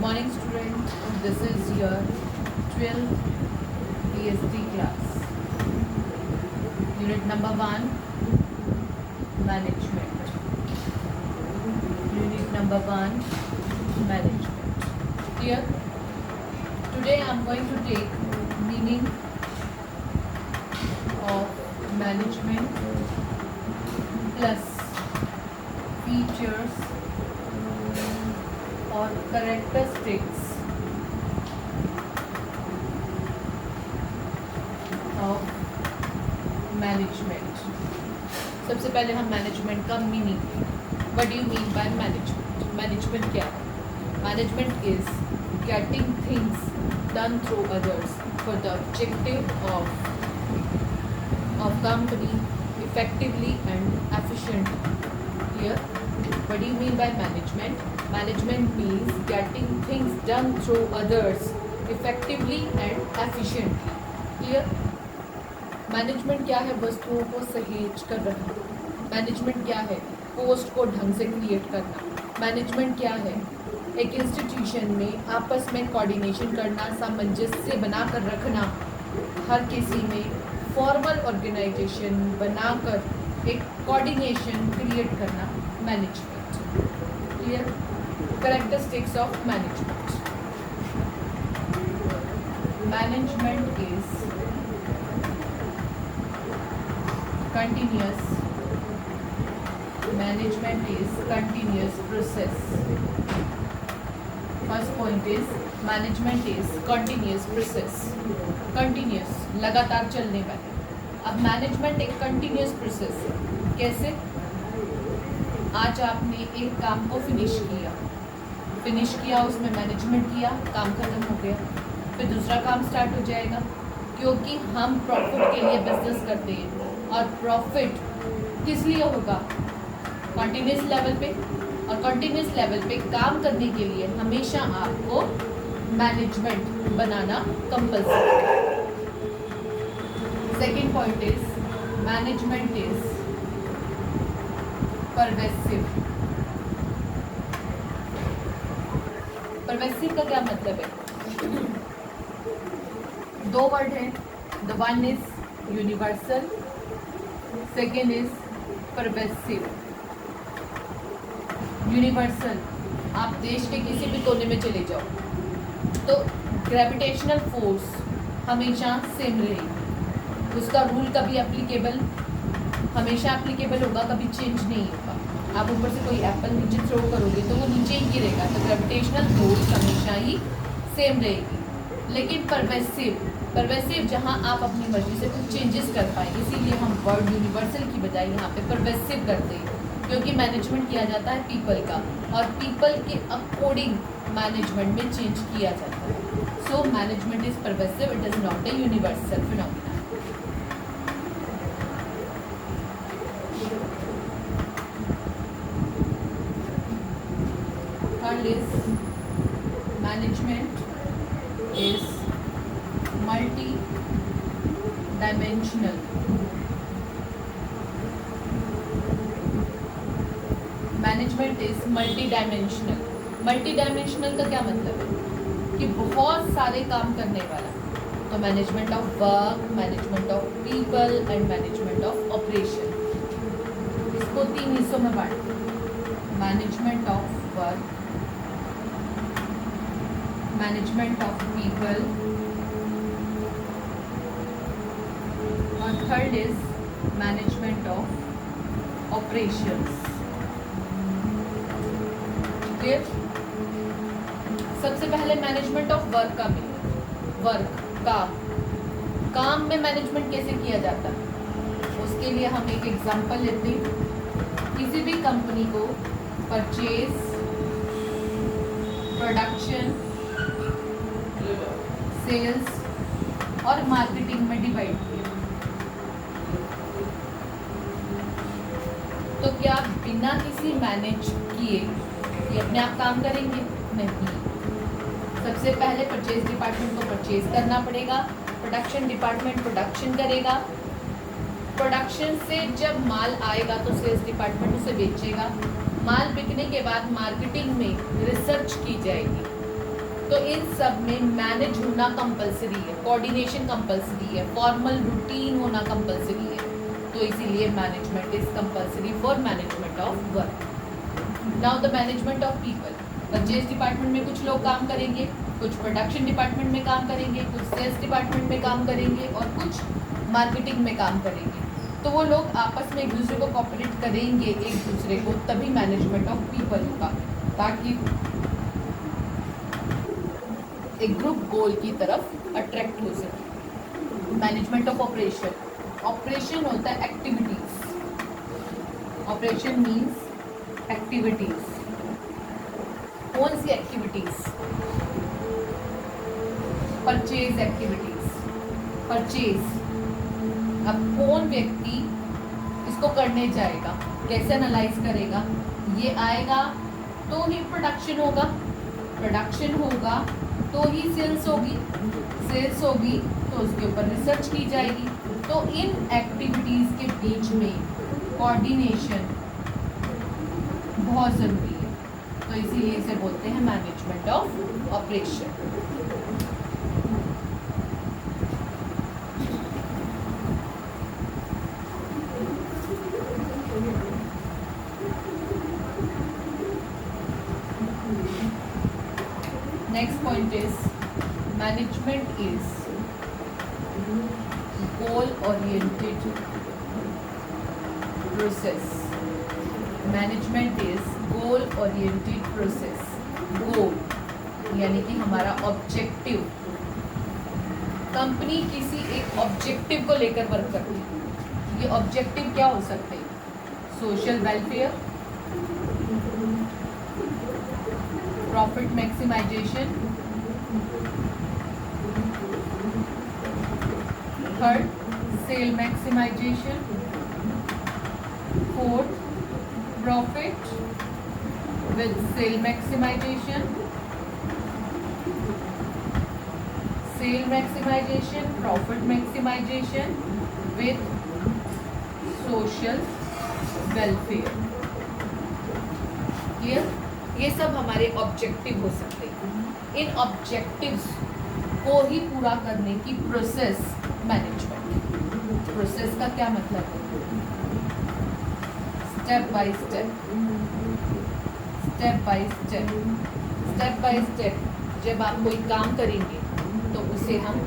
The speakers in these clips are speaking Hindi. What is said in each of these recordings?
morning student, this is your 12th PhD class. Unit number 1, management. Unit number 1, management. Clear? Today I am going to take meaning of management plus features or characteristics of management. सबसे पहले हम मैनेजमेंट का meaning, what do you mean by management. Management क्या है? Management is getting things done through others for the objective of company effectively and efficiently. Clear? What do you mean by management? Management means getting things done through others effectively and efficiently. Clear? Management क्या है? वस्तुओं को सहेज कर रखना. मैनेजमेंट क्या है? पोस्ट को ढंग से क्रिएट करना. मैनेजमेंट क्या है? एक इंस्टीट्यूशन में आपस में कोऑर्डिनेशन करना, सामंजस्य बनाकर रखना, हर किसी में फॉर्मल ऑर्गेनाइजेशन बनाकर एक कोऑर्डिनेशन क्रिएट करना management. Clear? Characteristics of management. Management is continuous. Management is continuous process. First point is management is continuous process. Continuous, लगातार चलने वाली. अब मैनेजमेंट एक continuous process है. कैसे? आज आपने एक काम को फिनिश किया, उसमें मैनेजमेंट किया, काम खत्म हो गया. फिर दूसरा काम स्टार्ट हो जाएगा, क्योंकि हम प्रॉफिट के लिए बिजनेस करते हैं और प्रॉफिट किस लिए होगा? कंटिन्यूस लेवल पे. और कंटिन्यूस लेवल पे काम करने के लिए हमेशा आपको management banana compulsory. Second point is management is pervasive. Pervasive का क्या मतलब है? दो वर्ड हैं. The one is universal, second is pervasive. Universal, आप देश के किसी भी कोने में चले जाओ तो ग्रेविटेशनल फोर्स हमेशा सेम रहेगी. उसका रूल कभी हमेशा एप्लीकेबल होगा, कभी चेंज नहीं होगा. आप ऊपर से कोई एप्पल नीचे थ्रो करोगे तो वो नीचे ही गिरेगा, तो ग्रेविटेशनल फोर्स हमेशा ही सेम रहेगी. लेकिन परवेसिव जहाँ आप अपनी मर्जी से कुछ चेंजेस कर पाए, इसीलिए हम वर्ड यूनिवर्सल की बजाय यहाँ पे परवेसिव करते हैं, क्योंकि मैनेजमेंट किया जाता है पीपल का और पीपल के अकॉर्डिंग मैनेजमेंट में चेंज किया जाता है. So management is pervasive, it is not a universal phenomena. Third is management is multi-dimensional. Management is multi dimensional का क्या मतलब है? कि बहुत सारे काम करने वाला. तो management of work, management of people and management of operation. इसको 3 हिस्सों में बांटते हैं. Management of work, management of people और third is management of operations. Clear? सबसे पहले मैनेजमेंट ऑफ वर्क का मीनिंग. वर्क, काम में मैनेजमेंट कैसे किया जाता है? उसके लिए हम एक एग्जांपल लेते हैं. किसी भी कंपनी को परचेज, प्रोडक्शन, सेल्स और मार्केटिंग में डिवाइड किया. तो क्या बिना किसी मैनेज किए ये अपने आप काम करेंगे? नहीं. सबसे पहले परचेज डिपार्टमेंट को परचेज करना पड़ेगा, प्रोडक्शन डिपार्टमेंट प्रोडक्शन करेगा, प्रोडक्शन से जब माल आएगा तो सेल्स डिपार्टमेंट उसे बेचेगा, माल बिकने के बाद मार्केटिंग में रिसर्च की जाएगी, तो इन सब में मैनेज होना कंपलसरी है, कोऑर्डिनेशन कंपलसरी है, फॉर्मल रूटीन होना कंपलसरी है। तो इसीलिए management is compulsory for management of work. Now the management of people. Purchase department में कुछ लोग काम करेंगे, कुछ प्रोडक्शन डिपार्टमेंट में काम करेंगे, कुछ सेल्स डिपार्टमेंट में काम करेंगे और कुछ मार्केटिंग में काम करेंगे। तो वो लोग आपस में एक दूसरे को कोऑपरेट करेंगे एक दूसरे को, तभी मैनेजमेंट ऑफ पीपल होगा, ताकि एक ग्रुप गोल की तरफ अट्रैक्ट हो सके। Management of operation. ऑपरेशन होता है एक्टिविटीज। Operation means activities. कौन सी एक्टिविटीज? Purchase activities. परचेज, अब कौन व्यक्ति इसको करने जाएगा, कैसे एनालाइज करेगा? ये आएगा तो ही प्रोडक्शन होगा, प्रोडक्शन होगा तो ही सेल्स होगी, सेल्स होगी तो उसके ऊपर रिसर्च की जाएगी। तो इन एक्टिविटीज़ के बीच में कोऑर्डिनेशन बहुत ज़रूरी है। तो इसीलिए इसे बोलते हैं management of operation. Next point is management is goal-oriented process. Management is goal-oriented process. Goal यानी कि हमारा ऑब्जेक्टिव। कंपनी किसी एक ऑब्जेक्टिव को लेकर वर्क करती है। ये ऑब्जेक्टिव क्या हो सकते हैं? Social welfare, profit maximisation, third sale maximisation, fourth profit with sale maximisation, sale maximisation, profit maximisation with social welfare. Clear? ये सब हमारे ऑब्जेक्टिव हो सकते हैं। इन ऑब्जेक्टिव्स को ही पूरा करने की प्रोसेस मैनेजमेंट। प्रोसेस का क्या मतलब है? Step by step, step by step, step by step जब आप कोई काम करेंगे तो उसे हम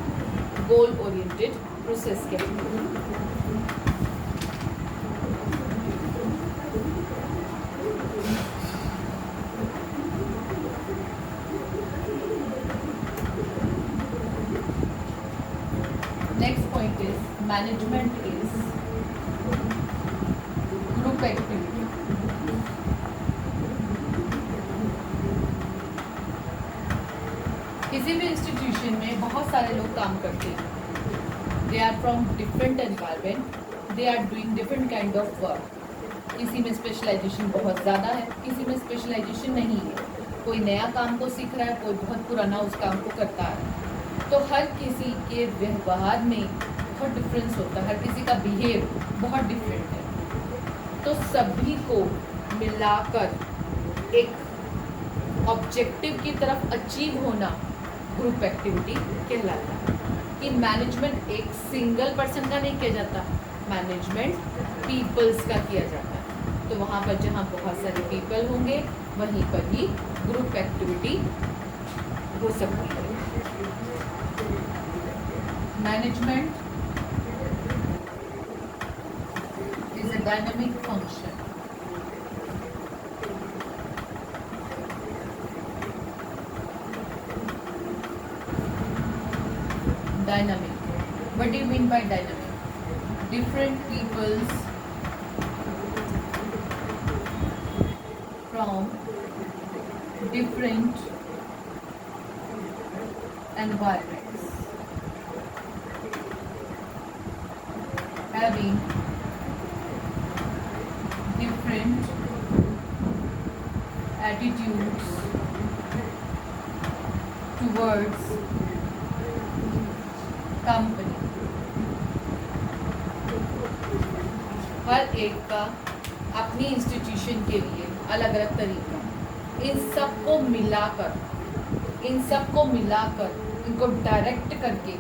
गोल ओरिएंटेड प्रोसेस कहते हैं। Next point is management is group activity. किसी भी इंस्टीट्यूशन में बहुत सारे लोग काम करते हैं। They are from different environment. They are doing different kind of work. किसी में स्पेशलाइजेशन बहुत ज़्यादा है, किसी में स्पेशलाइजेशन नहीं है। कोई नया काम को सीख रहा है, कोई बहुत पुराना उस काम को करता है। तो हर किसी के व्यवहार में बहुत डिफरेंस होता है, हर किसी का बिहेव बहुत डिफरेंट है। तो सभी को मिलाकर एक ऑब्जेक्टिव की तरफ अचीव होना ग्रुप एक्टिविटी कहलाता है। कि मैनेजमेंट एक सिंगल पर्सन का नहीं किया जाता, मैनेजमेंट पीपल्स का किया जाता है। तो वहाँ पर जहाँ बहुत सारे पीपल होंगे वहीं पर ही ग्रुप एक्टिविटी हो सकती है। Management is a dynamic function. Dynamic. What do you mean by dynamic? Different peoples from different environments having different attitudes towards company. हर एक का अपनी इंस्टीट्यूशन के लिए अलग अलग तरीका। इन सबको मिलाकर इन सब को मिलाकर इनको डायरेक्ट करके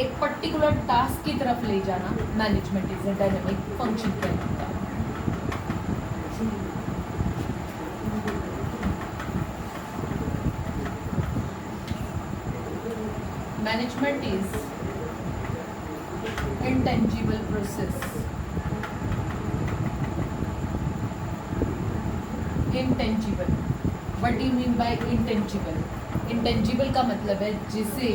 एक पर्टिकुलर टास्क की तरफ ले जाना management is a dynamic function कहलाता है। Management is intangible process. Intangible. What do you mean by intangible? Intangible का मतलब है जिसे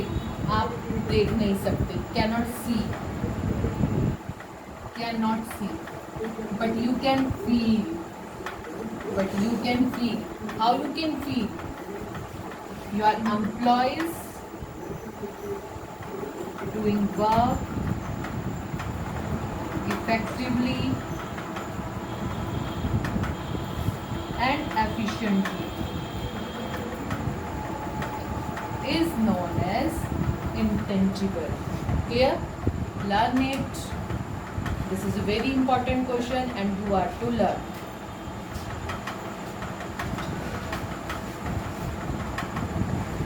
आप देख नहीं सकते, cannot see, but you can feel. How you can feel? Your employees doing work effectively and efficiently is known as intangible. Here, learn it. This is a very important question and you are to learn.